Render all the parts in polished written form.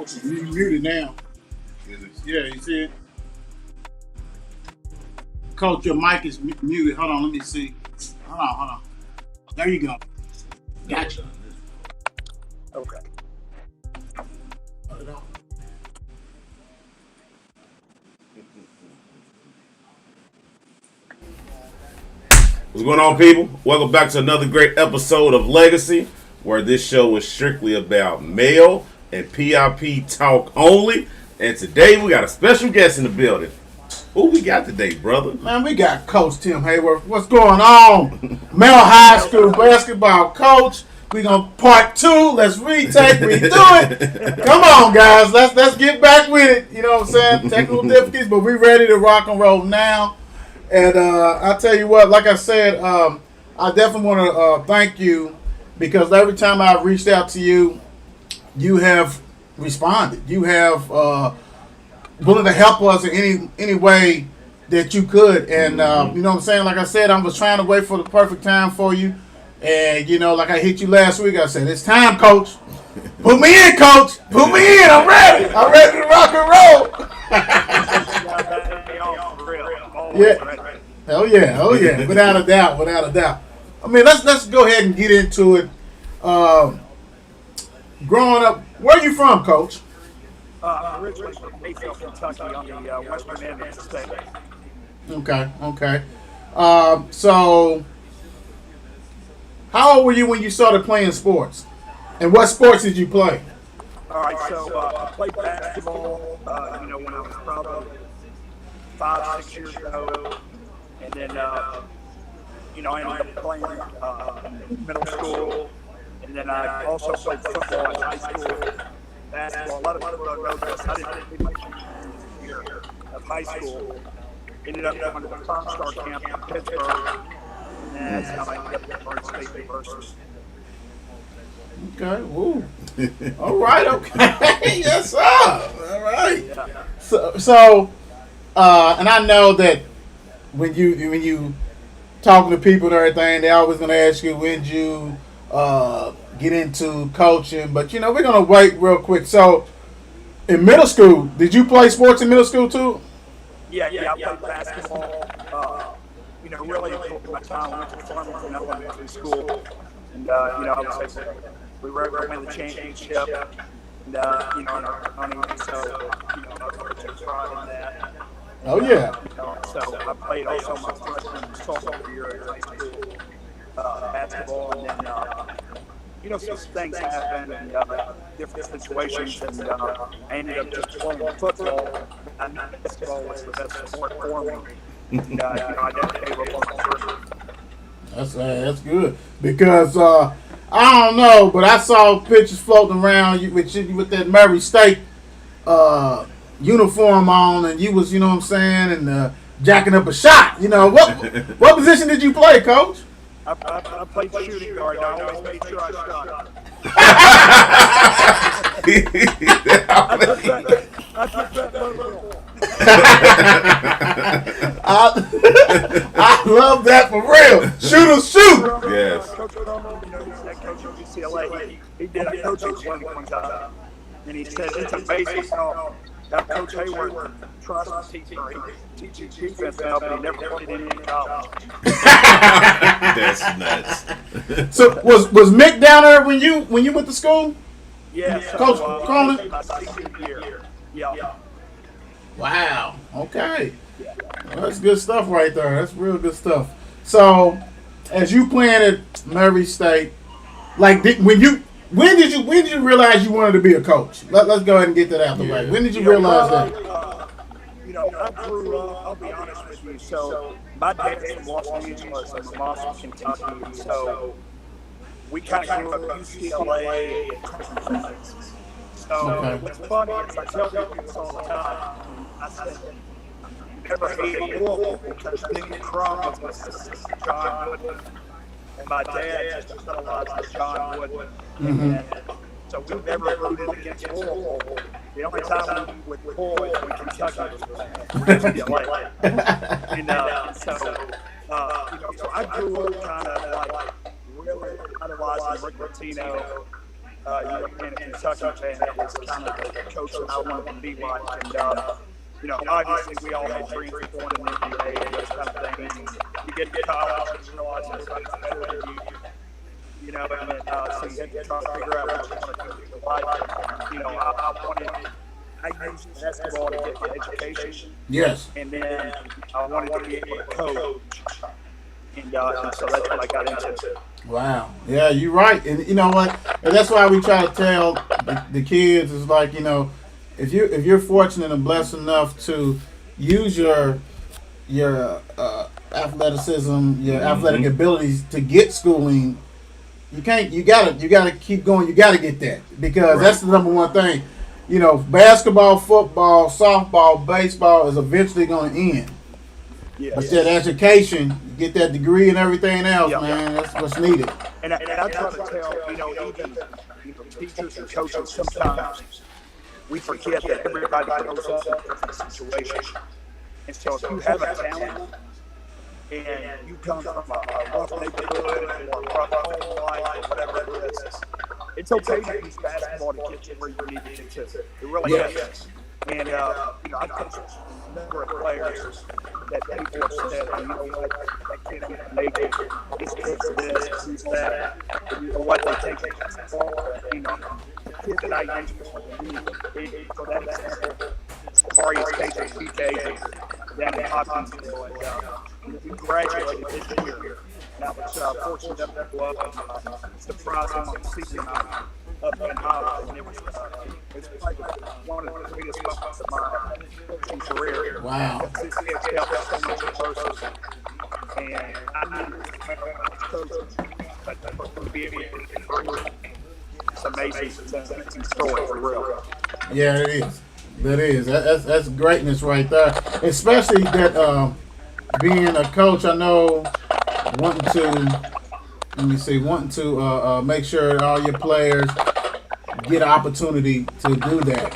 You muted now. Yeah, you see it? Coach, your mic is muted. Hold on, let me see. Hold on. There you go. Gotcha. Okay. What's going on, people? Welcome back to another great episode of Legacy, where this show is strictly about male and PRP talk only. And today we got a special guest in the building. Who we got today, brother? Man, we got Coach Tim Haworth. What's going on? Male high school basketball coach. We gonna part two. Let's retake, redo it. Come on, guys. Let's get back with it. You know what I'm saying? Technical difficulties, but we ready to rock and roll now. And I'll tell you what, like I said, I definitely want to thank you because every time I've reached out to you, you have responded. You have willing to help us in any way that you could. And, you know what I'm saying? Like I said, I was trying to wait for the perfect time for you. And, you know, like I hit you last week, I said, it's time, coach. Put me in, coach. Put me in. I'm ready. I'm ready to rock and roll. Yeah. Oh yeah. Without a doubt. I mean, let's go ahead and get into it. Growing up, where are you from, Coach? I'm originally from Mayfield, Kentucky, on the western end of the state. Okay. So, how old were you when you started playing sports? And what sports did you play? All right, so I played basketball, when I was probably 5-6 years old. And then, I ended up playing in middle school. And then I also played football in high school. Basketball. A lot of people don't know this. I didn't play much year of high school. Ended up going to the Comstar camp in Pittsburgh. And that's how I ended up at Florida State University. Okay. Woo. All right. Okay. Yes, sir. All right. Yeah. So, and I know that when you talking to people and everything, they always gonna ask you when you get into coaching. But we're gonna wait real quick. So, in middle school, did you play sports in middle school too? Yeah. I played basketball. Really enjoyed my time. I went to Farmington Elementary School, and I was able to, we were able to win the championship, and in our county. So I took pride in that. Oh yeah. So I played also my freshman and sophomore year at high school basketball, and then some things happen and different situations, and I ended up just playing football. And basketball was the best sport for me. And I never gave up on my first. That's good because I don't know, but I saw pictures floating around with that Murray State uniform on, and you was, what I'm saying, and jacking up a shot. What position did you play, Coach? I played shooting guard. I always made sure I shot. I took that little. I love that for real. Shooters shoot. Yes. Coach Cronin, he's that coach at UCLA. He did a coaching clinic one time, and he said it's amazing how Coach Haworth tries to teach defense now, but he never played in college. That's nuts. So was Mick down there when you went to school? Yeah, Coach Cronin? My senior year. Yeah. Wow. Okay. Well, that's good stuff right there. That's real good stuff. So, as you playing at Murray State, when did you realize you wanted to be a coach? Let's go ahead and get that out the way. When did you realize that? I grew up, I'll be honest with you, so my dad's from Los Angeles and my mom's from Kentucky, so we kind of grew up at UCLA and country places. So what's funny is I tell people this all the time. I said, never hated Louisville because Mick Cronin was my assistant, John Wooden, and my dad just idolized John Wooden. And so we never rooted against Louisville. The only time we would pull was when Kentucky was playing. So I grew up kind of like really idolizing Rick Pitino. being a Kentucky fan, that was kind of the coach that I wanted to be like. And, obviously we all had dreams of going to the NBA and those kind of things. And you get to college and you realize everybody's better than you. And then, so you have to try to figure out what you want to do with your life. I used basketball to get the education. Yes. And then I wanted to be able to coach. And so that's what I got into. Wow. Yeah, you're right. And you know what? And that's why we try to tell the kids is like, if you're fortunate and blessed enough to use your athleticism, your athletic abilities to get schooling, you gotta keep going. You gotta get that because that's the number one thing. Basketball, football, softball, baseball is eventually going to end. Yes. But that education, you get that degree and everything else, man, that's what's needed. And I try to tell, even teachers and coaches, sometimes we forget that everybody grows up in a different situation. And so if you have a talent and you come from a rough neighborhood or a rough home life or whatever it is, it's okay to use basketball to get you where you need to get to. It really is. And, I've coached a number of players that people have said, what, that kid didn't make it. He's good for this, he's that. And what, they take it as a ball. The kid that I used for that example, Marius KJ, down in Hopkins, he graduated this year. And I was fortunate enough to go up and surprise him on the season up in Holland. And it was like one of the greatest moments of my coaching career. Wow. It's helped so much adversity. And I knew coaching, but to be able to it's amazing. It's an amazing story for real. Yeah, it is. That is. That's greatness right there. Especially that being a coach, I know wanting to make sure all your players get an opportunity to do that.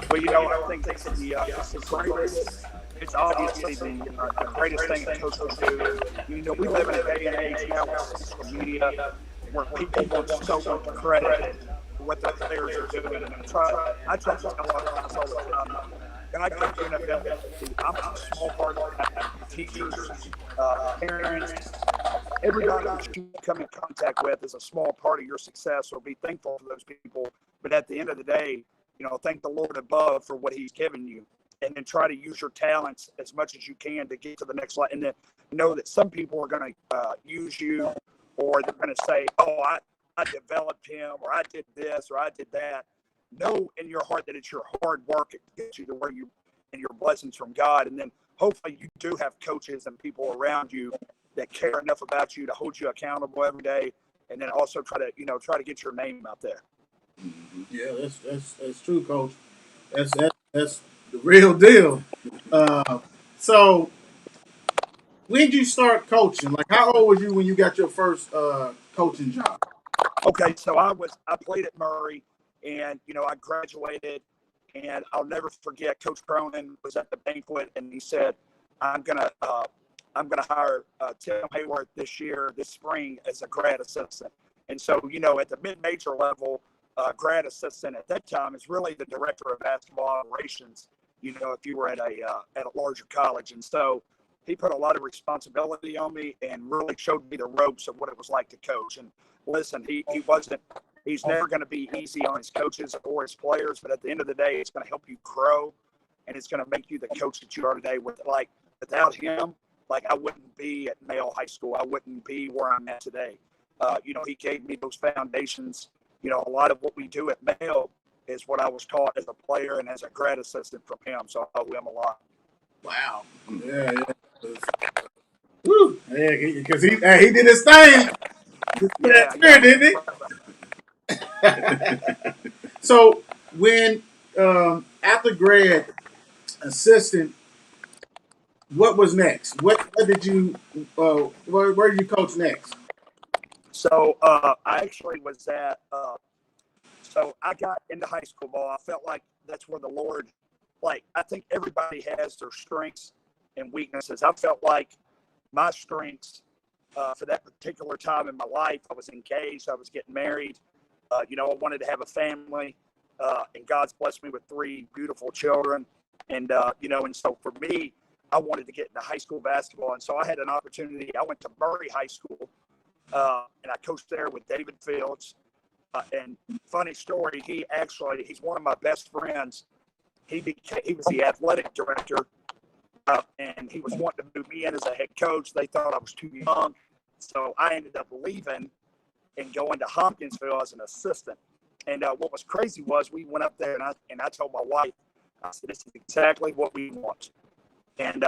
Well, I think it's the greatest. It's obviously the greatest thing that coach can do. We live in a day and age now with social media where people want so much credit for what the players are doing. And I try to tell a lot of guys all the time. I go to NFL. I'm a small part of that. Teachers, parents, everybody that you come in contact with is a small part of your success, so be thankful for those people. But at the end of the day, thank the Lord above for what he's given you. And then try to use your talents as much as you can to get to the next level. And then know that some people are going to use you, or they're going to say, oh, I developed him, or I did this, or I did that. Know in your heart that it's your hard work that gets you to where you, and your blessings from God. And then hopefully you do have coaches and people around you that care enough about you to hold you accountable every day. And then also try to get your name out there. Yeah, that's true, Coach. That's the real deal. So when did you start coaching? Like, how old were you when you got your first coaching job? Okay, so I played at Murray. And, I graduated, and I'll never forget, Coach Cronin was at the banquet, and he said, I'm gonna hire Tim Haworth this spring as a grad assistant. And so, at the mid-major level, grad assistant at that time is really the director of basketball operations, if you were at a larger college. And so he put a lot of responsibility on me and really showed me the ropes of what it was like to coach. And listen, he's never going to be easy on his coaches or his players, but at the end of the day, it's going to help you grow, and it's going to make you the coach that you are today. Without him, I wouldn't be at Male High School. I wouldn't be where I'm at today. He gave me those foundations. A lot of what we do at Male is what I was taught as a player and as a grad assistant from him, so I owe him a lot. Wow. Yeah. Woo. Yeah, because he did his thing. Yeah, didn't he? So when after grad assistant, what was next? What did you where did you coach next? So I actually was at so I got into high school ball. I felt like that's where the Lord, I think everybody has their strengths and weaknesses. I felt like my strengths for that particular time in my life, I was engaged, I was getting married. I wanted to have a family, and God's blessed me with 3 beautiful children. And, and so for me, I wanted to get into high school basketball. And so I had an opportunity. I went to Murray High School, and I coached there with David Fields. And funny story, he's one of my best friends. He was the athletic director, and he was wanting to move me in as a head coach. They thought I was too young. So I ended up leaving and going to Hopkinsville as an assistant. And what was crazy was we went up there, and I told my wife, I said, this is exactly what we want. And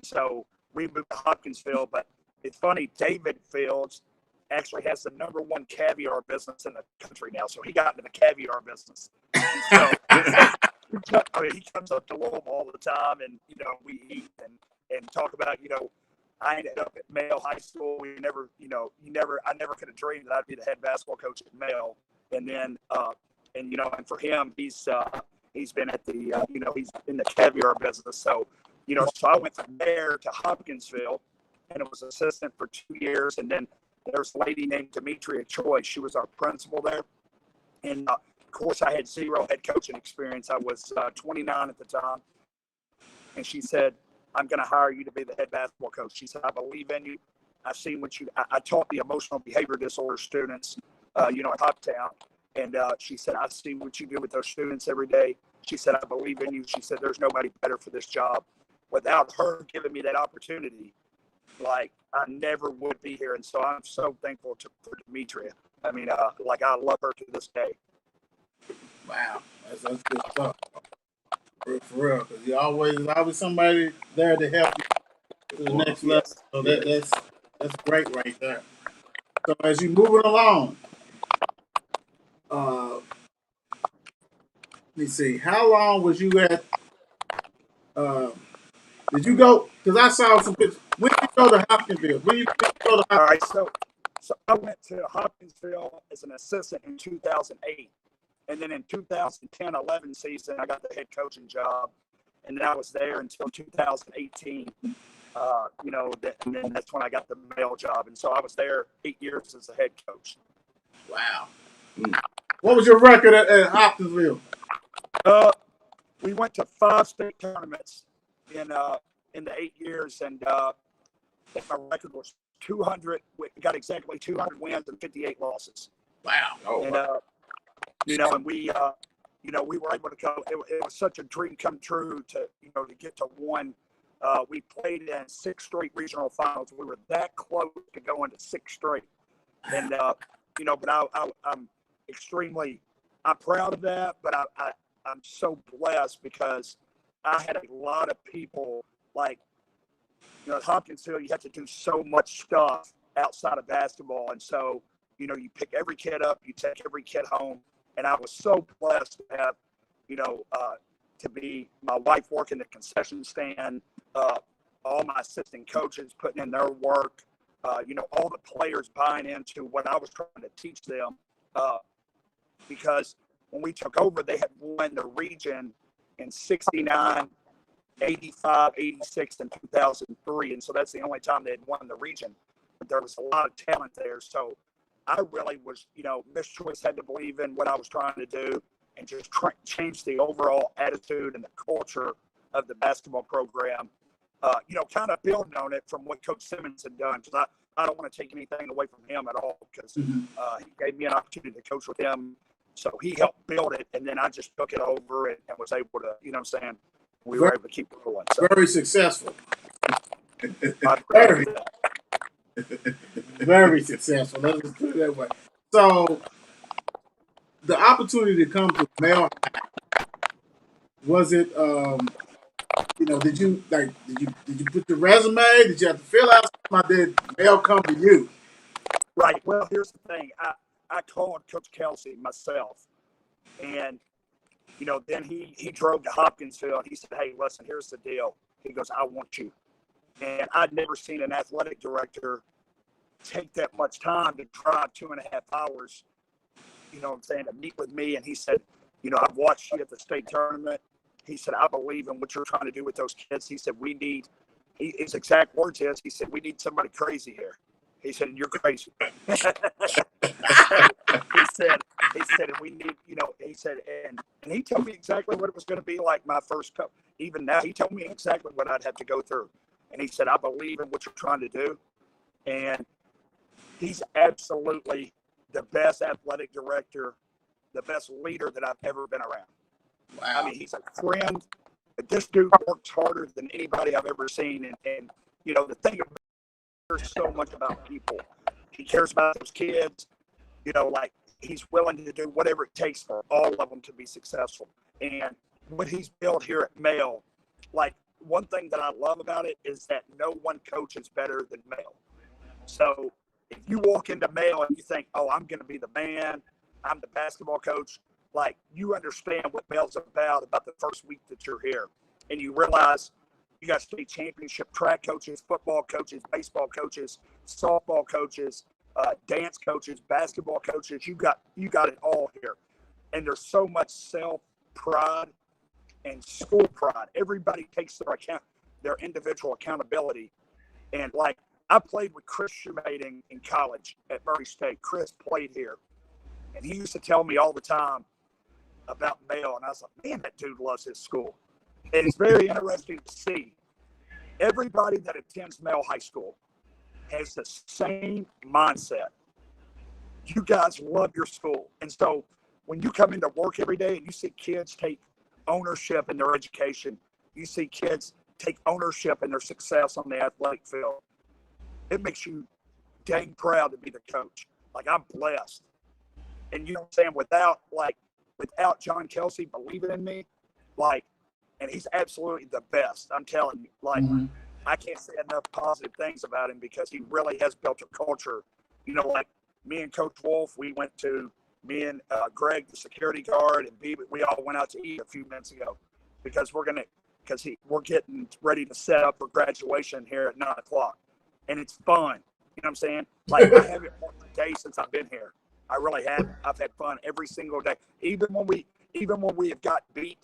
so we moved to Hopkinsville. But it's funny, David Fields actually has the #1 caviar business in the country now. So he got into the caviar business. And so he comes up to Louisville all the time, and, we eat and talk about, I ended up at Male High School. I never could have dreamed that I'd be the head basketball coach at Male. And then, and for him, he's been at the, he's in the caviar business. So, so I went from there to Hopkinsville, and it was assistant for 2 years. And then there's a lady named Demetria Choi. She was our principal there. And of course, I had 0 head coaching experience. I was 29 at the time. And she said, I'm going to hire you to be the head basketball coach. She said, I believe in you. I've seen what I taught the emotional behavior disorder students, at Hoptown. And she said, I see what you do with those students every day. She said, I believe in you. She said, there's nobody better for this job. Without her giving me that opportunity, I never would be here. And so I'm so thankful for Demetria. I mean, I love her to this day. Wow, that's good stuff. For real, because there's always somebody there to help you to the next level. So that's great right there. So as you moving along, let me see, how long was you at? Did you go? Because I saw some pictures. When did you go to Hopkinsville? When you go to Hopkinsville? All right, so I went to Hopkinsville as an assistant in 2008. And then in 2010-11 season, I got the head coaching job. And then I was there until 2018. And then that's when I got the Male job. And so I was there 8 years as a head coach. Wow. What was your record at Hopkinsville? We went to 5 state tournaments in the 8 years. And my record was 200. We got exactly 200 wins and 58 losses. Wow. Oh, and, wow. And we were able to go. It was such a dream come true to get to 1. We played in 6 straight regional finals. We were that close to going to 6 straight. And but I'm proud of that. But I'm so blessed because I had a lot of people at Hopkinsville. You have to do so much stuff outside of basketball, and so you pick every kid up, you take every kid home. And I was so blessed to have, to be my wife working the concession stand, all my assistant coaches putting in their work, all the players buying into what I was trying to teach them. Because when we took over, they had won the region in 69, 85, 86, and 2003. And so that's the only time they had won the region. But there was a lot of talent there. So I really was, Miss Choice had to believe in what I was trying to do and just change the overall attitude and the culture of the basketball program, kind of building on it from what Coach Simmons had done. Because I don't want to take anything away from him at all because he gave me an opportunity to coach with him. So he helped build it, and then I just took it over and was able to, we were able to keep it going. So. Very successful. Very successful. Let's just put it that way. So, the opportunity to come to Male, was it? Did you put your resume? Did you have to fill out something? Did Male come to you? Right. Well, here's the thing. I called Coach Kelsey myself, and then he drove to Hopkinsville. And he said, "Hey, listen, here's the deal." He goes, "I want you." And I'd never seen an athletic director take that much time to drive 2.5 hours, to meet with me. And he said, I've watched you at the state tournament. He said, I believe in what you're trying to do with those kids. He said, his exact words is, he said, we need somebody crazy here. He said, "You're crazy." he said, and we need, he said, and he told me exactly what it was going to be like my first cup. Even now, he told me exactly what I'd have to go through. And he said, "I believe in what you're trying to do." And he's absolutely the best athletic director, the best leader that I've ever been around. Wow. I mean, he's a friend. But this dude works harder than anybody I've ever seen. And the thing about him, he cares so much about people. He cares about those kids. Like, he's willing to do whatever it takes for all of them to be successful. And what he's built here at Male, like, one thing that I love about it is that no one coach is better than Male. So if you walk into Male and you think, "Oh, I'm going to be the man, I'm the basketball coach," like, you understand what Male's about the first week that you're here. And you realize you got state championship track coaches, football coaches, baseball coaches, softball coaches, dance coaches, basketball coaches. You got it all here. And there's so much self-pride and school pride. Everybody takes their individual accountability. And, like, I played with Chris Shoemating in college at Murray State. Chris played here. And he used to tell me all the time about Male. And I was like, man, that dude loves his school. And it's very interesting to see everybody that attends Male High School has the same mindset. You guys love your school. And so when you come into work every day and you see kids take ownership in their education, you see kids take ownership in their success on the athletic field, it makes you dang proud to be the coach. Like, I'm blessed. And you know what I'm saying? Without John Kelsey believing in me, like, and he's absolutely the best. I'm telling you, like, I can't say enough positive things about him because he really has built a culture. Like, me and Coach Wolf, me and Greg, the security guard, and we all went out to eat a few minutes ago because we're getting ready to set up for graduation here at 9:00. And it's fun. You know what I'm saying? Like, I haven't worked a day since I've been here. I really haven't. I've had fun every single day. Even when we have got beat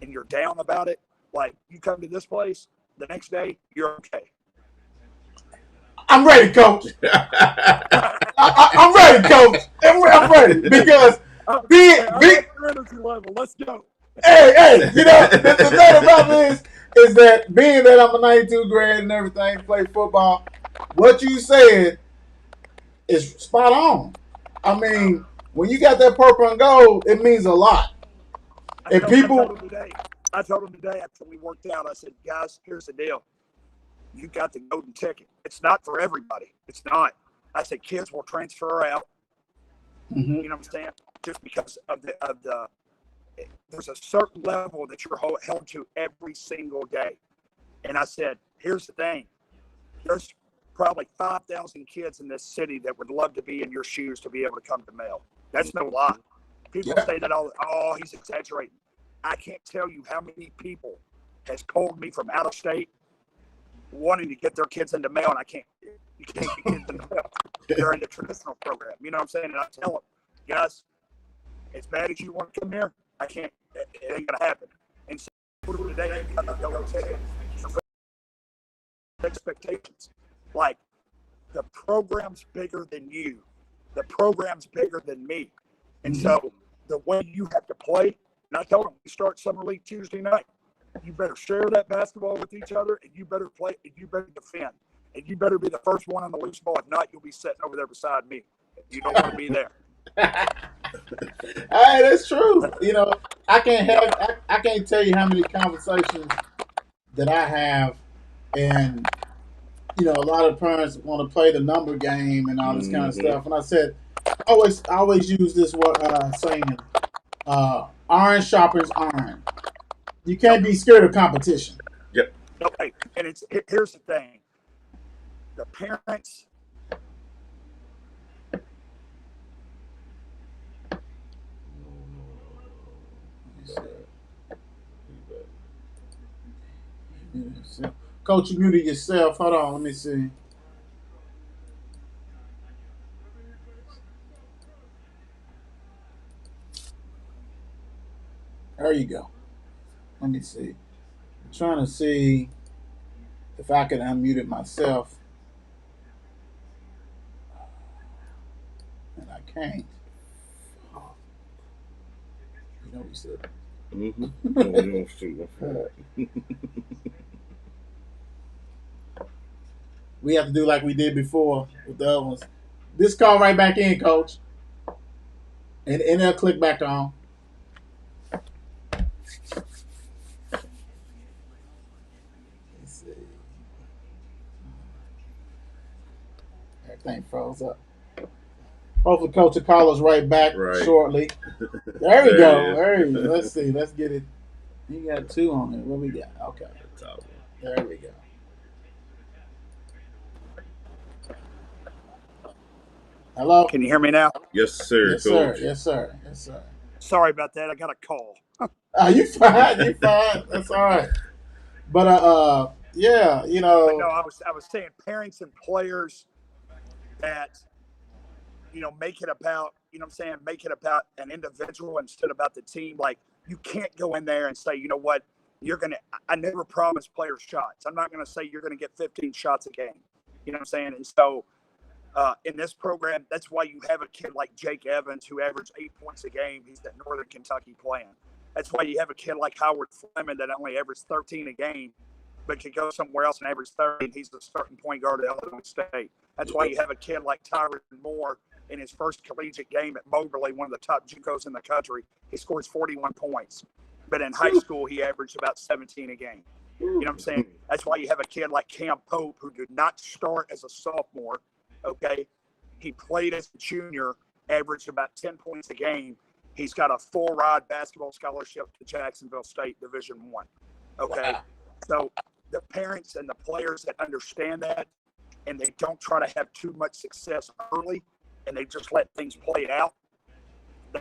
and you're down about it, like, you come to this place, the next day, you're okay. I'm ready, Coach. I'm ready, Coach. I'm ready because energy level. Let's go. Hey, the thing about this is that being that I'm a 92 grad and everything, play football, what you said is spot on. I mean, when you got that purple and gold, it means a lot. I told him today after we worked out, I said, "Guys, here's the deal. You got the golden ticket. It's not for everybody. It's not." I said, "Kids will transfer out." You know what I'm saying? Just because of the there's a certain level that you're held to every single day. And I said, here's the thing. There's probably 5,000 kids in this city that would love to be in your shoes to be able to come to Male. That's no lie. People say that he's exaggerating. I can't tell you how many people has called me from out of state wanting to get their kids into Male, and you can't get kids into Male. They're in the traditional program. You know what I'm saying? And I tell them, guys, as bad as you want to come here, I can't. It ain't gonna happen. And so today, you got to go take expectations. Like, the program's bigger than you. The program's bigger than me. And so the way you have to play, and I told them, we start Summer League Tuesday night. You better share that basketball with each other, and you better play, and you better defend, and you better be the first one on the loose ball. If not, you'll be sitting over there beside me. You don't want to be there. Hey, that's true. I can't tell you how many conversations that I have, and a lot of parents want to play the number game and all this kind of stuff. And I said, I always use this saying, iron sharpens iron. You can't be scared of competition. Yep. Okay, and here's the thing: the parents. Coach, you muted yourself. Hold on, let me see. There you go. Let me see. I'm trying to see if I can unmute it myself. can't. You know what you said. We have to do like we did before with the other ones. This call right back in, coach. And they'll click back on. Let's see. Everything froze up. Hopefully, coach will call us right back shortly. There we go. There we go. Let's see. Let's get it. You got 2 on it. What we got? Okay. There we go. Hello? Can you hear me now? Yes, sir. Yes, Coach. sir. Yes, sir. Yes, sir. Sorry about that. I got a call. You fine. You fine. That's all right. But yeah, you know. No, I was saying parents and players that, make it about, make it about an individual instead of about the team. Like, you can't go in there and say, you know what, I never promise players shots. I'm not going to say you're going to get 15 shots a game. You know what I'm saying? And so in this program, that's why you have a kid like Jake Evans who averaged 8 points a game. He's at Northern Kentucky playing. That's why you have a kid like Howard Fleming that only averaged 13 a game, but could go somewhere else and average 30, and he's the starting point guard at Illinois State. That's why you have a kid like Tyron Moore in his first collegiate game at Moberly, one of the top JUCOs in the country. He scores 41 points. But in high school, he averaged about 17 a game. You know what I'm saying? That's why you have a kid like Cam Pope who did not start as a sophomore, okay? He played as a junior, averaged about 10 points a game. He's got a full-ride basketball scholarship to Jacksonville State Division I, okay? Wow. So the parents and the players that understand that and they don't try to have too much success early and they just let things play out,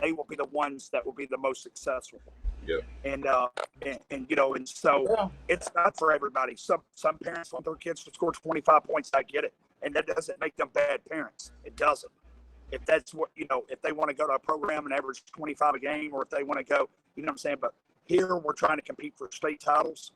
they will be the ones that will be the most successful. Yeah. And so it's not for everybody. Some parents want their kids to score 25 points. I get it. And that doesn't make them bad parents. It doesn't. If that's what, if they want to go to a program and average 25 a game, or if they want to go, you know what I'm saying? But here we're trying to compete for state titles,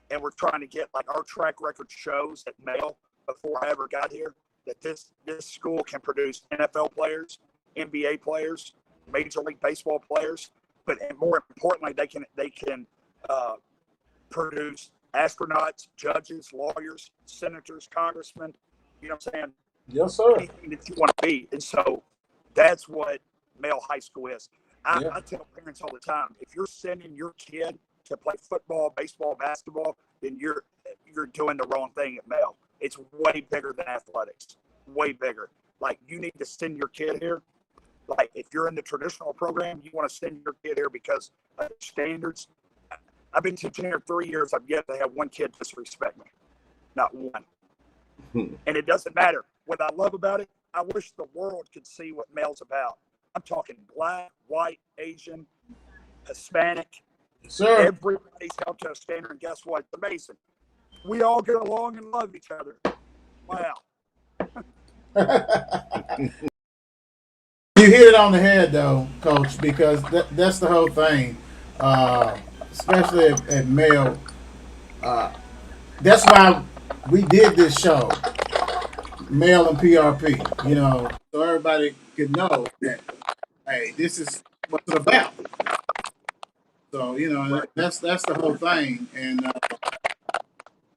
and we're trying to get, like, our track record shows at Male before I ever got here, that this school can produce NFL players, NBA players, Major League Baseball players, but more importantly, they can produce astronauts, judges, lawyers, senators, congressmen. You know what I'm saying? Yes, sir. Anything that you want to be. And so that's what Male High School is. I tell parents all the time, if you're sending your kid to play football, baseball, basketball, then you're doing the wrong thing at Male. It's way bigger than athletics. Way bigger. Like, you need to send your kid here. Like, if you're in the traditional program, you want to send your kid here because of the standards. I've been teaching here 3 years. I've yet to have one kid disrespect me. Not one. And it doesn't matter. What I love about it, I wish the world could see what Male's about. I'm talking black, white, Asian, Hispanic. Sure. Everybody's held to a standard, and guess what? It's amazing. We all get along and love each other. Wow. You hit it on the head, though, Coach, because that's the whole thing, especially at Male. That's why we did this show, Male and PRP, so everybody could know that, hey, this is what it's about. So, that's the whole thing. And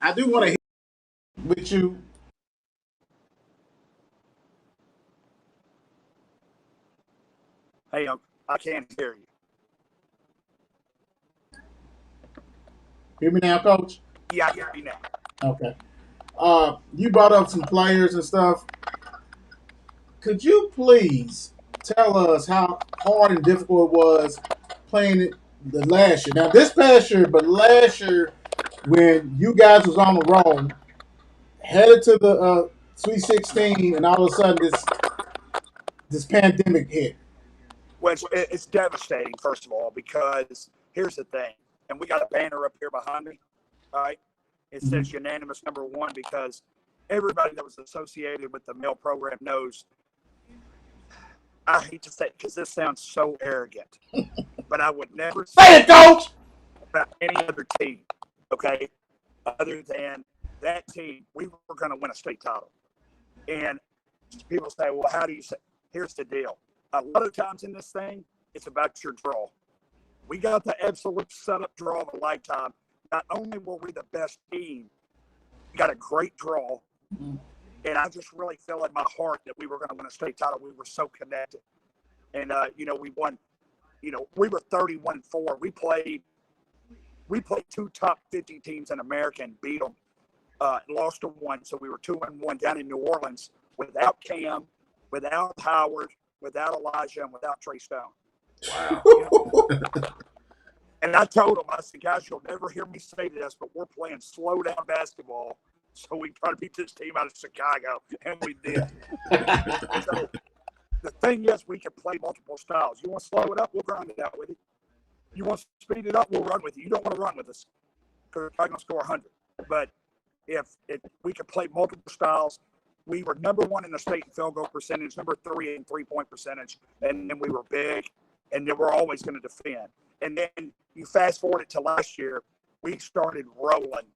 I do want to hear with you. Hey, I can't hear you. Hear me now, Coach? Yeah, I hear you now. Okay. You brought up some players and stuff. Could you please tell us how hard and difficult it was playing the last year? Now, this past year, but last year when you guys was on the road, headed to the Sweet 16, and all of a sudden this pandemic hit. Well, it's devastating, first of all, because here's the thing, and we got a banner up here behind me, all right? It says unanimous #1 because everybody that was associated with the Male program knows, I hate to say it because this sounds so arrogant, but I would never say it, Coach, about any other team, okay, other than that team. We were going to win a state title. And people say, well, how do you say? Here's the deal. a lot of times in this thing, it's about your draw. We got the absolute setup draw of a lifetime. Not only were we the best team, we got a great draw. Mm-hmm. And I just really feel in my heart that we were going to win a state title. We were so connected. And, we won, we were 31-4. We played 2 top 50 teams in America and beat them. Lost to 1. So we were 2-1 down in New Orleans without Cam, without Howard, without Elijah, and without Trey Stone. Wow. And I told them, I said, guys, you'll never hear me say this, but we're playing slow down basketball. So we try to beat this team out of Chicago, and we did. So the thing is, we can play multiple styles. You want to slow it up, we'll grind it out with you. You want to speed it up, we'll run with you. You don't want to run with us because we're probably going to score 100. But if we can play multiple styles, we were number 1 in the state in field goal percentage, number 3 in three-point percentage, and then we were big, and then we're always going to defend. And then you fast forward it to last year, we started rolling.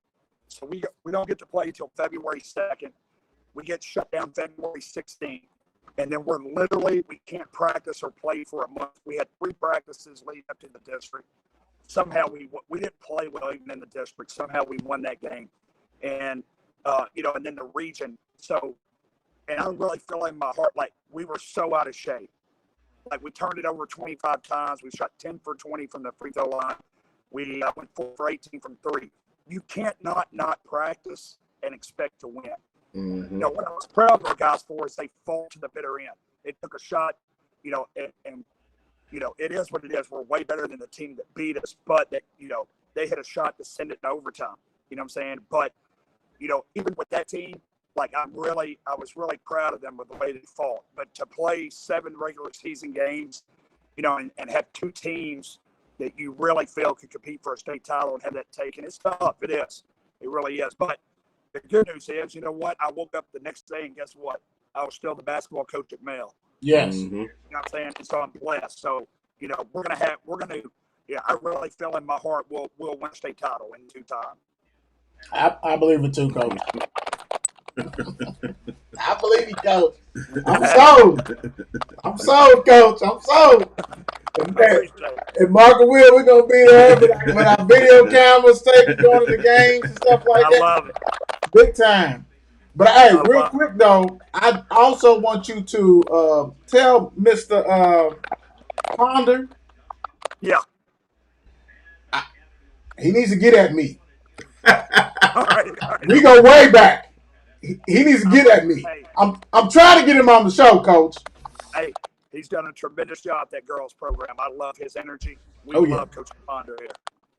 So we don't get to play until February 2nd. We get shut down February 16th. And then we can't practice or play for a month. We had 3 practices leading up to the district. Somehow we didn't play well even in the district. Somehow we won that game. And, and then the region. So, and I really feel in my heart like we were so out of shape. Like we turned it over 25 times. We shot 10 for 20 from the free throw line. We went 4 for 18 from 3. You can't not practice and expect to win. Mm-hmm. What I was proud of our guys for is they fought to the bitter end. They took a shot, and it is what it is. We're way better than the team that beat us, but they hit a shot to send it to overtime. You know what I'm saying? But even with that team, like I was really proud of them with the way they fought. But to play 7 regular season games, and have 2 teams that you really feel could compete for a state title and have that taken, it's tough. It is. It really is. But the good news is, you know what? I woke up the next day and guess what? I was still the basketball coach at Male. Yes. Mm-hmm. You know what I'm saying? And so I'm blessed. So, I really feel in my heart we'll win a state title in due time. I believe it too, Coach. I believe you, Coach. I'm sold. I'm sold, Coach. I'm sold. And Mark and Will, we're going to be there with our video cameras taking going to the games and stuff like that. I love it. Big time. But hey, real quick though, I also want you to tell Mr. Ponder. Yeah. He needs to get at me. All right. We go way back. He needs to get at me. Hey. I'm trying to get him on the show, Coach. Hey, he's done a tremendous job, that girls program. I love his energy. We love Coach Ponder here.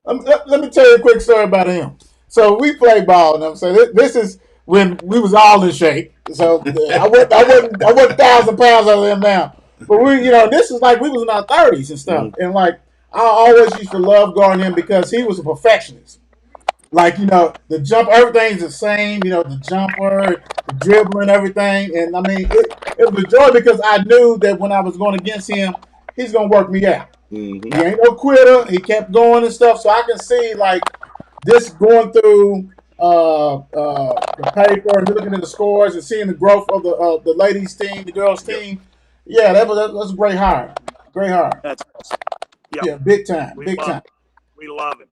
Let me tell you a quick story about him. So we play ball, and I'm saying this is when we was all in shape. So I wasn't 1,000 pounds over them now. But this is like we was in our 30s and stuff. Mm-hmm. And like I always used to love guarding him because he was a perfectionist. Like, the jump, everything's the same, the jumper, the dribbling, everything. And I mean, it was a joy because I knew that when I was going against him, he's going to work me out. Mm-hmm. He ain't no quitter. He kept going and stuff. So I can see like this going through the paper and looking at the scores and seeing the growth of the ladies team, the girls team. Yeah, that was a great hire. Great hire. That's awesome. Yep. Yeah, big time. Big time. We love him.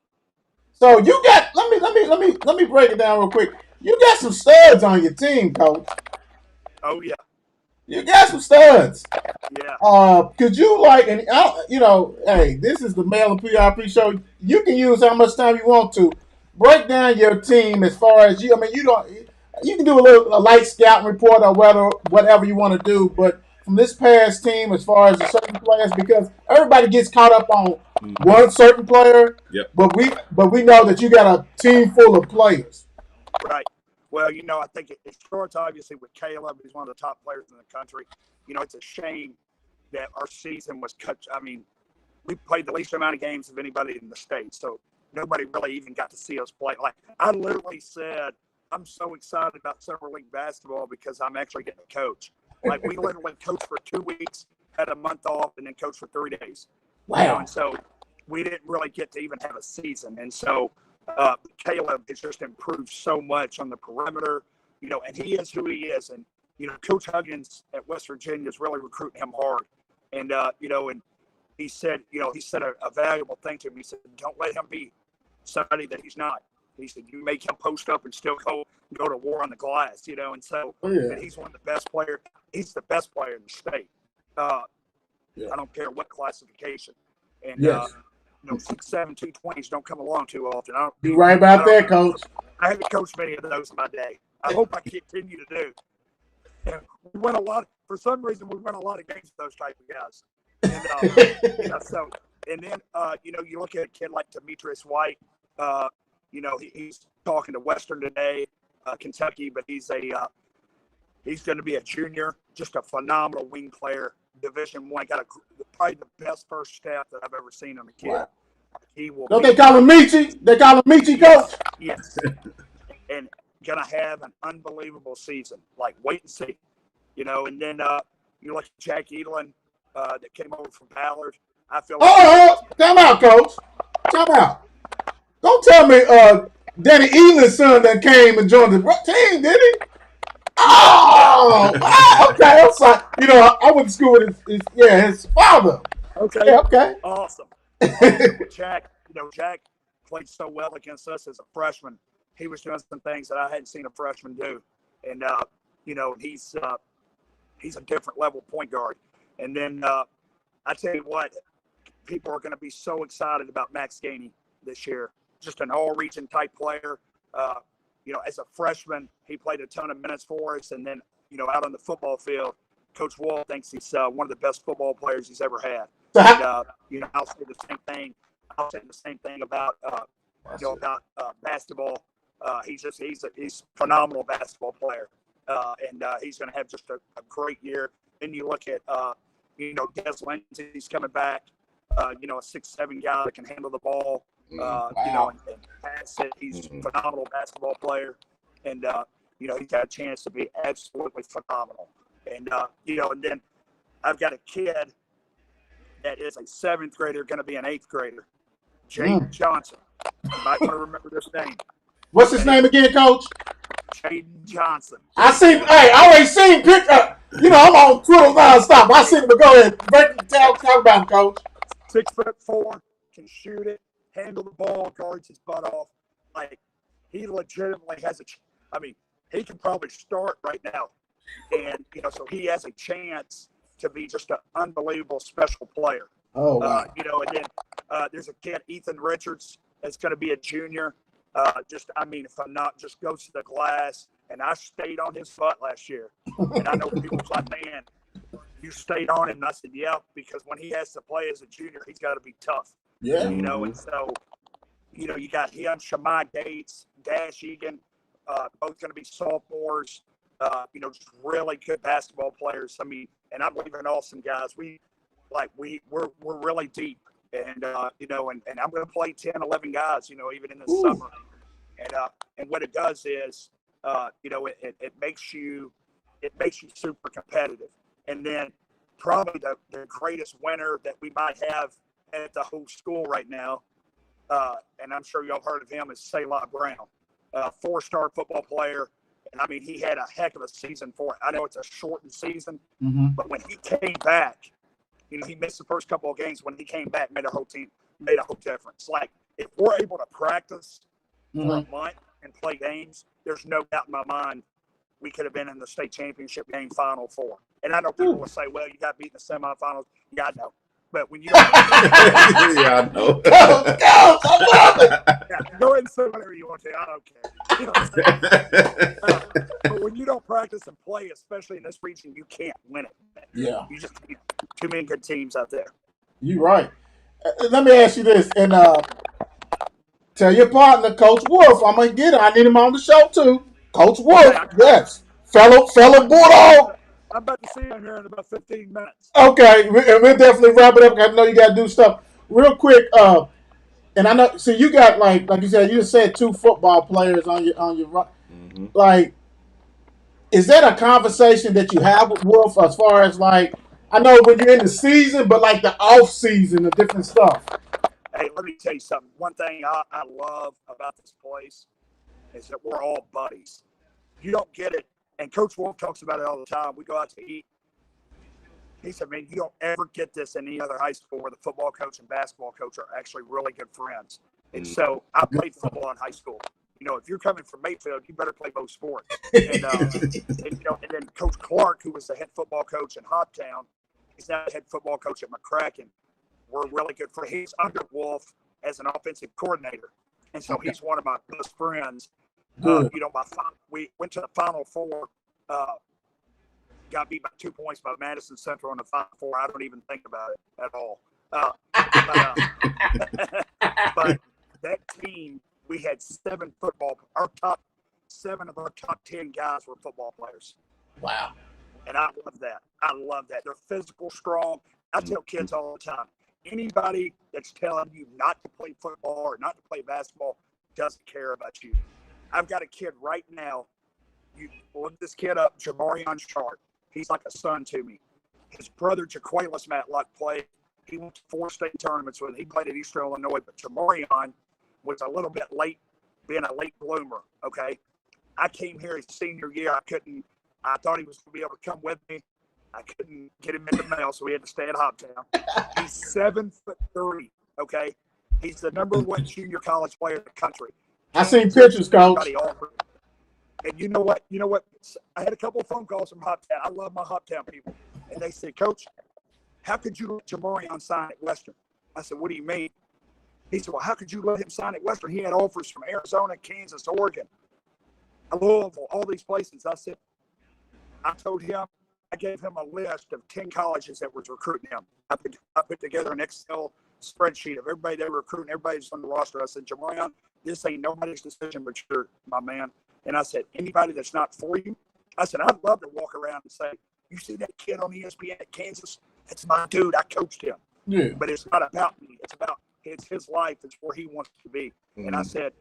So you got let me break it down real quick. You got some studs on your team, Coach. Oh yeah. You got some studs. Yeah. Could you hey, this is the Male and PRP show. You can use how much time you want to. Break down your team as far as you can do a light scouting report or whatever you want to do, but from this past team as far as the certain players, because everybody gets caught up on one certain player, yep. but we know that you got a team full of players. Right. Well, I think it starts obviously with Caleb. He's one of the top players in the country. It's a shame that our season was cut. I mean, we played the least amount of games of anybody in the state, so nobody really even got to see us play. Like I literally said, I'm so excited about summer league basketball because I'm actually getting to coach. Like we literally coached for 2 weeks, had a month off, and then coached for 3 days. Wow. And so we didn't really get to even have a season. And so Caleb has just improved so much on the perimeter, and he is who he is. And, Coach Huggins at West Virginia is really recruiting him hard. And and he said, he said a valuable thing to me. He said, "Don't let him be somebody that he's not." He said, "You make him post up and still go to war on the glass." And so and he's one of the best players. He's the best player in the state. I don't care what classification. And 6'7", 220s don't come along too often. You're right about that, Coach. I haven't coached many of those in my day. I hope I continue to do. And we won a lot. For some reason, we won a lot of games with those type of guys. And then you look at a kid like Demetrius White. He's talking to Western today, Kentucky, but he's going to be a junior, just a phenomenal wing player. Division I, got probably the best first step that I've ever seen on a kid. Wow. He will. Don't they call him Michi? They call him Michi, Coach. Yes, and gonna have an unbelievable season. Like, wait and see, And then you look at Jack Edelin that came over from Ballard. I feel. Time out, Coach. Time out. Don't tell me Danny Eland's son that came and joined the team, did he? Oh, okay. I'm sorry. I went to school with his father. Okay. Yeah, okay. Awesome. Jack played so well against us as a freshman. He was doing some things that I hadn't seen a freshman do, and he's a different level point guard. And then I tell you what, people are going to be so excited about Max Gainey this year. Just an all-region type player. As a freshman, he played a ton of minutes for us. And then, out on the football field, Coach Wall thinks he's one of the best football players he's ever had. And, I'll say the same thing. I'll say the same thing about basketball. He's a phenomenal basketball player. And he's going to have just a great year. Then you look at, Des Lindsey's coming back. A 6'7" guy that can handle the ball. And pass it. He's a phenomenal basketball player, and he's got a chance to be absolutely phenomenal. And and then I've got a kid that is a 7th grader, going to be an 8th grader, Jaden Johnson. You might want to remember this name. What's his name again, Coach? Jaden Johnson. I always seen picture. I'm on Twitter nonstop. I seen him. Go ahead, talk about him, Coach. 6'4", can shoot it. Handle the ball, guards his butt off. Like, he legitimately has he can probably start right now. And, so he has a chance to be just an unbelievable special player. Oh, wow. And then there's a kid, Ethan Richards, that's going to be a junior. If I'm not, just goes to the glass. And I stayed on his butt last year. And I know people was like, man, you stayed on him. And I said, yeah, because when he has to play as a junior, he's got to be tough. Yeah. And so, you got him, Shamai Gates, Dash Egan, both going to be sophomores, just really good basketball players. And I'm leaving off some guys. We're really deep. And, and I'm going to play 10, 11 guys, even in the summer. And what it does is, it makes you super competitive. And then probably the greatest winner that we might have at the whole school right now, and I'm sure y'all heard of him, is Selah Brown, 4-star football player. And he had a heck of a season for it. I know it's a shortened season, but when he came back, he missed the first couple of games. When he came back, made a whole difference. Like, if we're able to practice for a month and play games, there's no doubt in my mind we could have been in the state championship game Final Four. And I know people will say, well, you got beat in the semifinals. Yeah, I know. But when you don't yeah, I know. Go, I love it. Go ahead and say whatever you want to. I don't care. But when you don't practice and play, especially in this region, you can't win it. Yeah. You just need too many good teams out there. You're right. Let me ask you this, and tell your partner, Coach Wolf, I'm going to get him. I need him on the show, too. Coach Wolf, yes. Fellow Bulldog. I'm about to see him here in about 15 minutes. Okay, and we'll definitely wrap it up. I know you got to do stuff. Real quick, and I know, so you got, like you said, you just said 2 football players on your like, is that a conversation that you have with Wolf as far as, like, I know when you're in the season, but like the off season, the different stuff? Hey, let me tell you something. One thing I love about this place is that we're all buddies. You don't get it. And Coach Wolf talks about it all the time. We go out to eat. He said, man, you don't ever get this in any other high school where the football coach and basketball coach are actually really good friends. And so I played football in high school. If you're coming from Mayfield, you better play both sports. And then Coach Clark, who was the head football coach in Hoptown, he's now the head football coach at McCracken. We're really good for. He's under Wolf as an offensive coordinator, and so he's one of my best friends. We went to the Final Four. Got beat by 2 points by Madison Central in the Final Four. I don't even think about it at all. But that team, we had our top 7 of our top 10 guys were football players. Wow. And I love that. They're physical, strong. I tell kids all the time, anybody that's telling you not to play football or not to play basketball doesn't care about you. I've got a kid right now. You look this kid up, Jamarion Sharp. He's like a son to me. His brother, Jaquelis Matlock, played. He went to 4 state tournaments with him. He played at Eastern Illinois, but Jamarion was a little bit late, being a late bloomer, okay? I came here his senior year. I thought he was going to be able to come with me. I couldn't get him in the mail, so we had to stay at Hoptown. He's 7'3", okay? He's the number 1 junior college player in the country. I seen pictures, Coach. And you know what? I had a couple of phone calls from Hoptown. I love my Hoptown people. And they said, Coach, how could you let Jamarion sign at Western? I said, what do you mean? He said, well, how could you let him sign at Western? He had offers from Arizona, Kansas, Oregon, Louisville, all these places. I told him, I gave him a list of 10 colleges that was recruiting him. I put together an Excel spreadsheet of everybody they were recruiting, everybody's on the roster. I said, Jamarion, this ain't nobody's decision but yours, my man. And I said, anybody that's not for you, I said, I'd love to walk around and say, you see that kid on ESPN at Kansas? That's my dude. I coached him. Yeah. But it's not about me. It's his life. It's where he wants to be. And I said,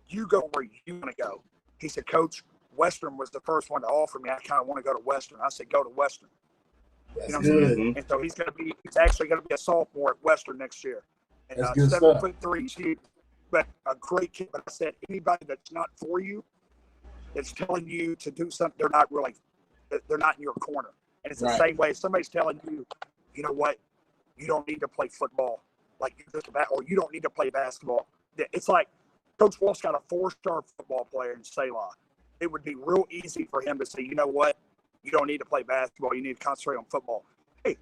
you go where you want to go. He said, Coach, Western was the first one to offer me. I kind of want to go to Western. I said, go to Western. That's you know what I'm saying? And so he's actually going to be a sophomore at Western next year. And 7'3", he's huge, but a great kid. But I said, anybody that's not for you, that's telling you to do something, they're not in your corner. And it's the same way if somebody's telling you, you know what, you don't need to play football, or you don't need to play basketball. It's like Coach Wolf's got a 4-star football player in Selah. It would be real easy for him to say, you know what, you don't need to play basketball. You need to concentrate on football. Hey,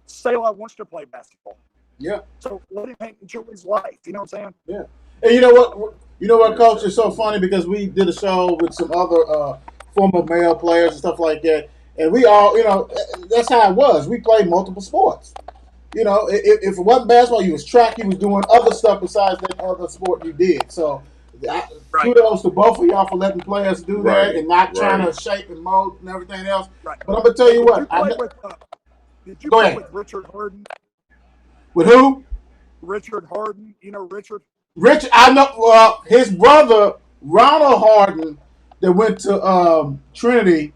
Selah wants to play basketball. Yeah. So let him enjoy his life. You know what I'm saying? Yeah. And you know what, Coach? It's so funny because we did a show with some other former male players and stuff like that. And we all, that's how it was. We played multiple sports. If it wasn't basketball, you was track, you was doing other stuff besides that other sport you did. So kudos to both of y'all for letting players do that and not trying to shape and mold and everything else. Right. But I'm going to tell you what. Did you play with Richard Harden? With who? Richard Harden. You know Richard? Richard, I know. His brother, Ronald Harden, that went to Trinity,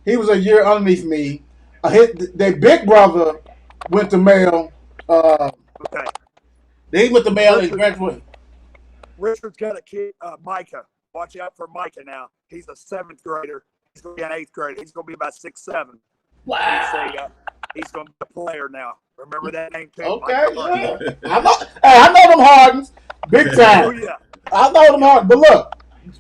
he was a year underneath me. Their big brother went to Male. Okay. They went to Male and graduated. Richard's got a kid, Micah. Watch out for Micah now. He's a 7th grader. He's going to be an 8th grader. He's going to be about 6'7". Wow. He's going to be a player now. Remember that name too? Okay. Yeah. I know them Hardens. Big time. Oh, yeah. I know them Hardens. But look,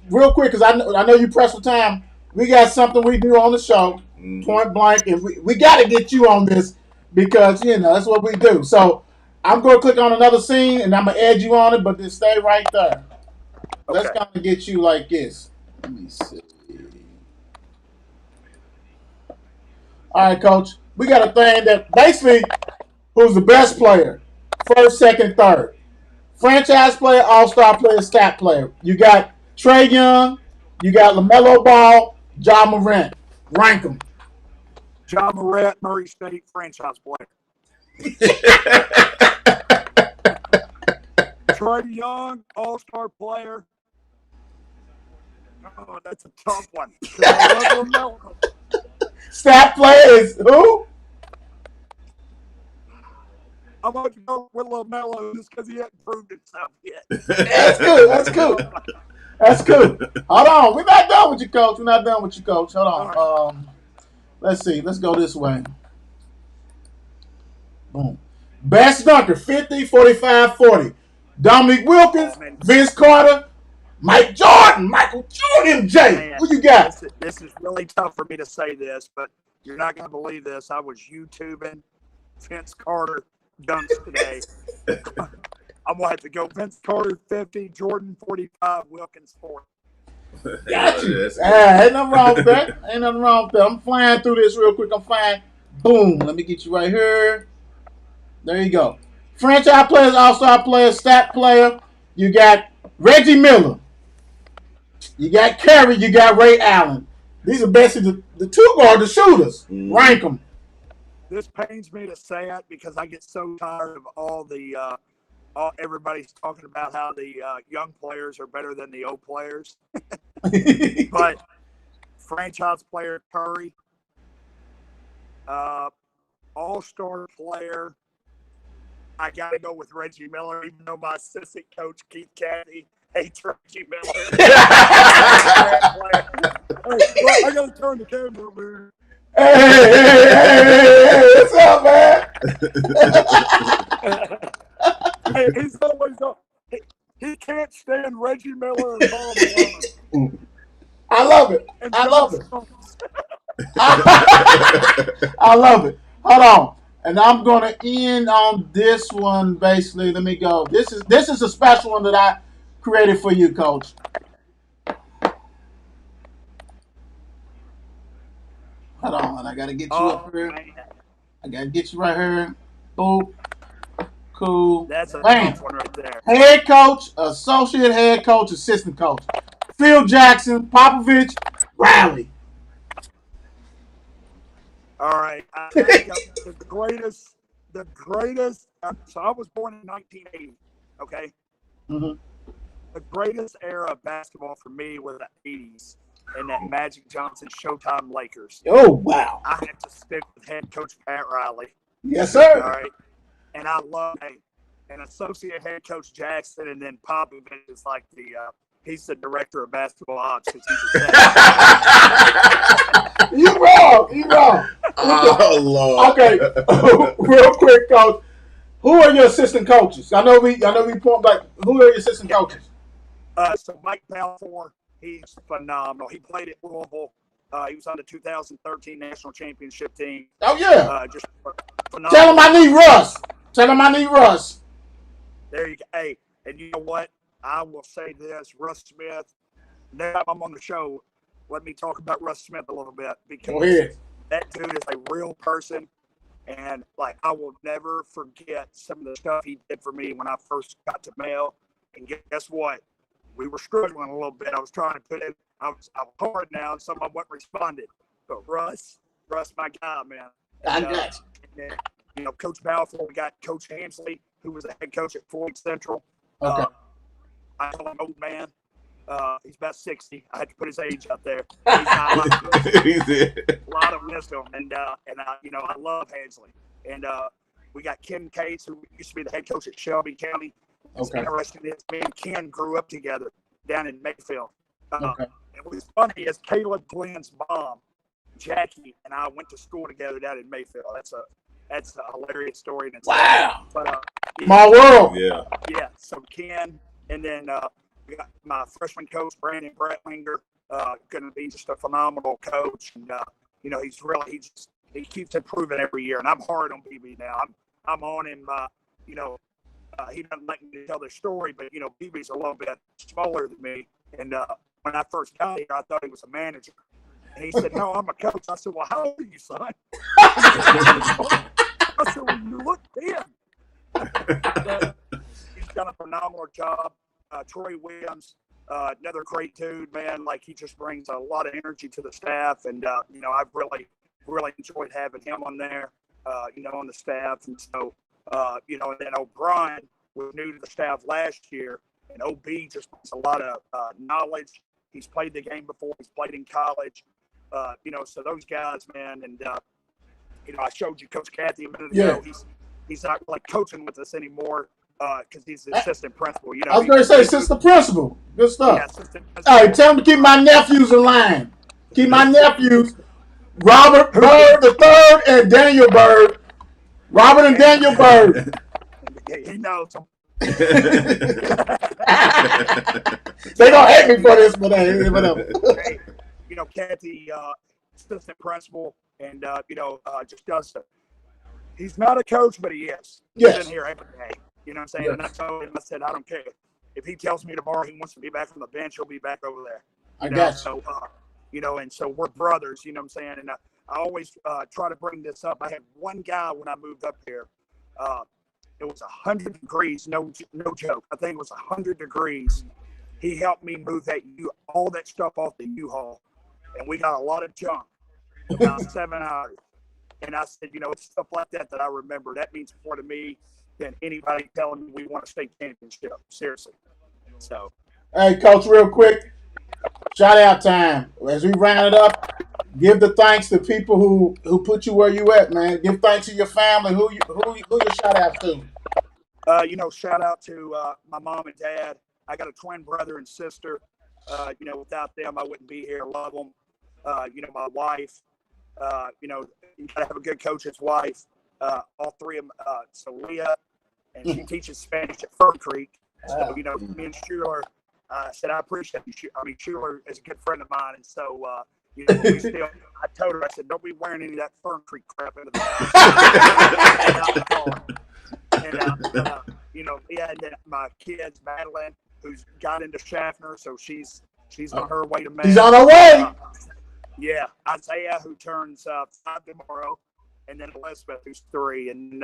real quick, because I know you pressed for time. We got something we do on the show, point blank, and we got to get you on this because, that's what we do. So I'm going to click on another scene, and I'm going to add you on it, but just stay right there. Okay. Let's kind of get you like this. Let me see. All right, Coach. We got a thing that basically who's the best player, first, second, third. Franchise player, all-star player, stat player. You got Trae Young, you got LaMelo Ball, Ja Morant. Rank them. Ja Morant, Murray State franchise player. Trae Young, all-star player. Oh, that's a tough one. Stat player is who? I'm going to go with LaMelo just because he hasn't proved himself yet. That's cool. Hold on. We're not done with you, Coach. Hold on. Let's see. Let's go this way. Boom. Best dunker, 50, 45, 40. Dominique Wilkins, Vince Carter, Mike Jordan, Michael Jordan, Jay. Man, Who you got? This is really tough for me to say this, but you're not going to believe this. I was YouTubing Vince Carter dunks today. I'm going to have to go Vince Carter 50, Jordan 45, Wilkins 40. Got you. Ain't nothing wrong with that. Ain't nothing wrong with that. I'm flying through this real quick. I'm flying. Boom. Let me get you right here. There you go. Franchise players, all-star players, stat player. You got Reggie Miller. You got Kerry. You got Ray Allen. These are basically the two guard, the shooters. Rank them. This pains me to say it because I get so tired of all the everybody's talking about how the young players are better than the old players. But franchise player Curry, all-star player, I got to go with Reggie Miller, even though my assistant coach, Keith Caddy, hates Reggie Miller. I got to turn the camera, man. Hey, what's up, man? He's always on. He can't stand Reggie Miller and Paul Malone. I love it. I love it. I love it. Hold on. And I'm going to end on this one, basically. Let me go. This is a special one that I created for you, Coach. Hold on. I got to get you up here. Man. I got to get you right here. Boop. Cool. That's a tough one right there. Head coach, associate head coach, assistant coach. Phil Jackson, Popovich, Riley. All right. I think the greatest. So I was born in 1980. Okay. Mm-hmm. The greatest era of basketball for me was the 80s and that Magic Johnson Showtime Lakers. Oh, wow. I had to stick with head coach Pat Riley. Yes, sir. All right. And I love an associate head coach Jackson, and then Popovich is like he's the director of basketball ops because he's a You wrong. Oh, Lord. Okay, real quick, Coach. Who are your assistant coaches? I know we point back. Who are your assistant coaches? So Mike Balfour, he's phenomenal. He played at Louisville. He was on the 2013 national championship team. Oh yeah. Just phenomenal. Tell him I need Russ. There you go. Hey, and you know what? I will say this, Russ Smith. Now I'm on the show. Let me talk about Russ Smith a little bit because that dude is a real person, and like I will never forget some of the stuff he did for me when I first got to Male. And guess what? We were struggling a little bit. I was trying to put in. I was hard now, and some of them weren't responded. But Russ, my guy, man. I got you. And, you know, Coach Balfour, we got Coach Hansley, who was the head coach at Floyd Central. Okay. I call him old man. He's about 60. I had to put his age up there. He's got a lot of wisdom, and you know, I love Hansley. And we got Ken Case, who used to be the head coach at Shelby County. It's interesting. Me and Ken grew up together down in Mayfield. And what's funny is Caleb Glenn's mom, Jackie, and I went to school together down in Mayfield. That's a hilarious story. And wow. But my world. Yeah. So Ken, and then we got my freshman coach Brandon Bradlinger, going to be just a phenomenal coach. And you know, he keeps improving every year. And I'm hard on BB now. I'm on him. You know, he doesn't like me to tell the story, but you know, BB's a little bit smaller than me. And when I first got here, I thought he was a manager. And he said, "No, I'm a coach." I said, "Well, how old are you, son?" I said, "Well, you look thin." He's done a phenomenal job. Troy Williams, another great dude, man. Like, he just brings a lot of energy to the staff. And, you know, I've really enjoyed having him on there, you know, on the staff. And so, you know, and then O'Brien was new to the staff last year. And OB just brings a lot of knowledge. He's played the game before. He's played in college. You know, so those guys, man. And, you know, I showed you Coach Cathy a minute ago. He's not like coaching with us anymore because he's the assistant principal. You know, I was going to say assistant principal. Good stuff. Yeah, assistant principal. All right, tell him to keep my nephews in line. Keep my nephews, Robert Bird III and Daniel Bird. Robert and Daniel Bird. He knows them. They don't hate me for this, but hey, whatever. Hey, Kathy, assistant principal, and just does. He's not a coach, but he is. Yes. He's in here every day. You know what I'm saying? Yes. And I told him, I said, I don't care. If he tells me tomorrow he wants to be back on the bench, he'll be back over there. I got you. So, and so we're brothers, you know what I'm saying? And I always try to bring this up. I had one guy when I moved up here. It was 100 degrees, no joke. I think it was 100 degrees. He helped me move all that stuff off the U-Haul. And we got a lot of junk in about 7 hours. And I said, it's stuff like that I remember. That means more to me than anybody telling me we want a state championship. Seriously. So. Hey, Coach, real quick, shout out time. As we round it up, give the thanks to people who put you where you at, man. Give thanks to your family. Who your shout out to? Shout out to my mom and dad. I got a twin brother and sister. Without them, I wouldn't be here. Love them. My wife. You gotta have a good coach's wife. All three of them. So Leah, and she teaches Spanish at Fern Creek. So me and Schuler. Said I appreciate you. Schuler is a good friend of mine, and so we still. I told her, I said, don't be wearing any of that Fern Creek crap into the house. And then my kids, Madeline, who's got into Schaffner, so she's on her way to Maine. She's on her way. Yeah, Isaiah, who turns 5 tomorrow, and then Elizabeth, who's 3, and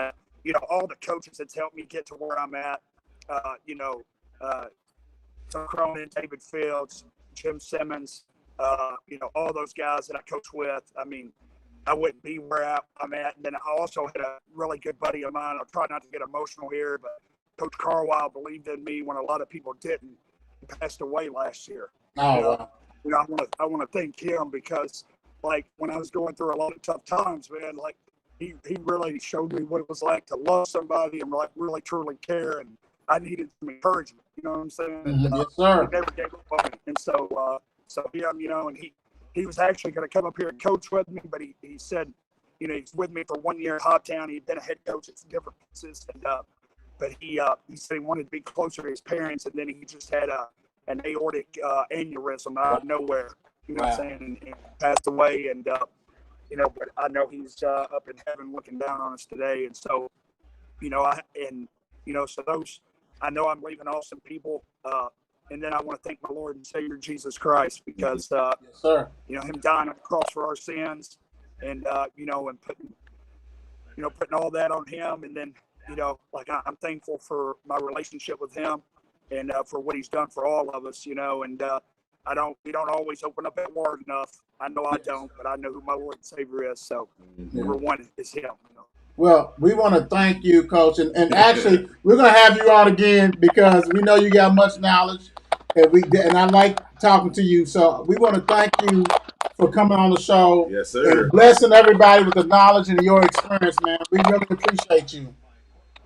all the coaches that's helped me get to where I'm at. Tim Cronin, David Fields, Jim Simmons, all those guys that I coach with. I mean, I wouldn't be where I'm at. And then I also had a really good buddy of mine. I'll try not to get emotional here, but Coach Carlisle believed in me when a lot of people didn't. He passed away last year. Oh, wow. I want to thank him because, like, when I was going through a lot of tough times, man, like, he really showed me what it was like to love somebody and, like, really, truly care. And I needed some encouragement. You know what I'm saying? And, yes, sir. He never gave up on me. And so yeah, and he was actually going to come up here and coach with me, but he said, he's with me for 1 year at Hoptown. He'd been a head coach at some different places, and but he said he wanted to be closer to his parents, and then he just had an aortic aneurysm out of nowhere. You know what I'm saying? And passed away, and but I know he's up in heaven looking down on us today, and so so those. I know I'm leaving awesome people, and then I want to thank my Lord and Savior Jesus Christ because, yes, sir. Him dying on the cross for our sins, and and putting all that on Him, and then I'm thankful for my relationship with Him, and for what He's done for all of us, and we don't always open up that word enough. I know I don't, but I know who my Lord and Savior is. So number one is Him. Well, we want to thank you, Coach. And actually, we're going to have you on again because we know you got much knowledge. And I like talking to you. So we want to thank you for coming on the show. Yes, sir. And blessing everybody with the knowledge and your experience, man. We really appreciate you.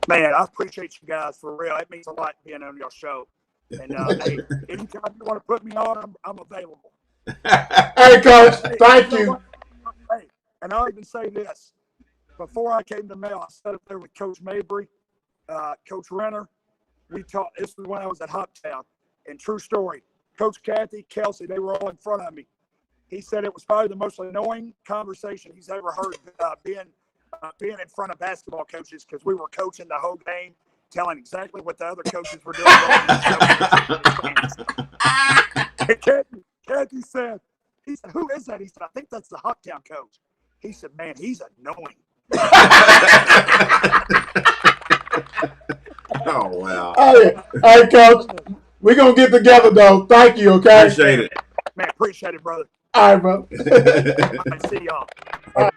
Man, I appreciate you guys for real. It means a lot being on your show. And hey, anytime you want to put me on, I'm available. Hey, Coach, thank you. Hey, and I'll even say this. Before I came to Male, I sat up there with Coach Mabry, Coach Renner. We talked. This was when I was at Hoptown. And true story, Coach Kathy, Kelsey, they were all in front of me. He said it was probably the most annoying conversation he's ever heard being in front of basketball coaches because we were coaching the whole game, telling exactly what the other coaches were doing. Kathy said, who is that? He said, I think that's the Hoptown coach. He said, man, he's annoying. Oh, wow. Hey, Coach. We're going to get together, though. Thank you, okay? Appreciate it. Man, appreciate it, brother. All right, bro. All right, see y'all. All right.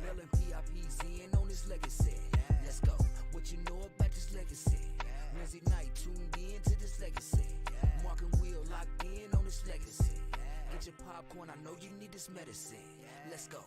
Male and PRP, Wednesday night, tuned in to this legacy. Mark and Will locked in on this legacy. Get your popcorn, I know you need this medicine. Let's go.